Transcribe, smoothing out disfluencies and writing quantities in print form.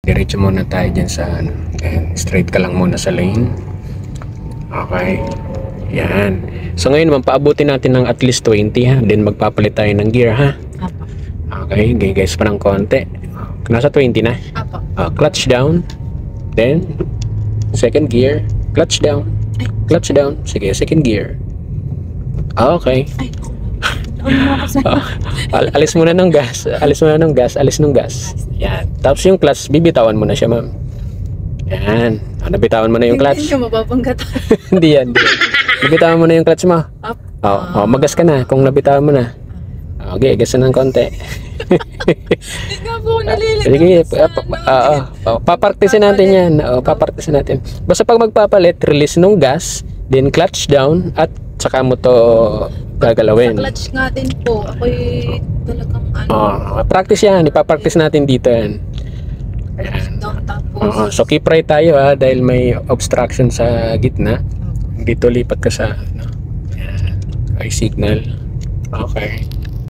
Diretso muna tayo dyan sa ano. Straight ka lang muna sa lane. Okay. Yan. So ngayon naman, paabutin natin ng at least 20 ha. Then magpapalit tayo ng gear ha. Apo. Okay, guys pa ng konti. Nasa 20 na. Apo. Clutch down. Then, second gear. Clutch down. Clutch down. Sige, second gear. Okay. Ay, ano mo ako sa... Alis muna ng gas. Alis muna ng gas. Alis ng gas. Yan. Tapos yung clutch, bibitawan mo na siya, ma'am. Yan. Nabitawan mo na yung clutch. Hindi ka mababanggat. Hindi yan. Nabitawan mo na yung clutch mo. Apo. Magas ka na kung nabitawan mo na. Okay, gas na ng konti. Hindi nga po nalilito. Sige, papartisin natin yan. Papartisin natin. Basta pag magpapalit, release nung gas, then clutch down, at saka mo to gagalawin. Sa clutch nga din po. Ako'y talagang ano. Practice yan. Ipapractice natin dito yan. Ayan. Down tapos. So keep right tayo dahil may obstruction sa gitna. Dito lipat ka sa ano. Ayan. Ay signal. Okay.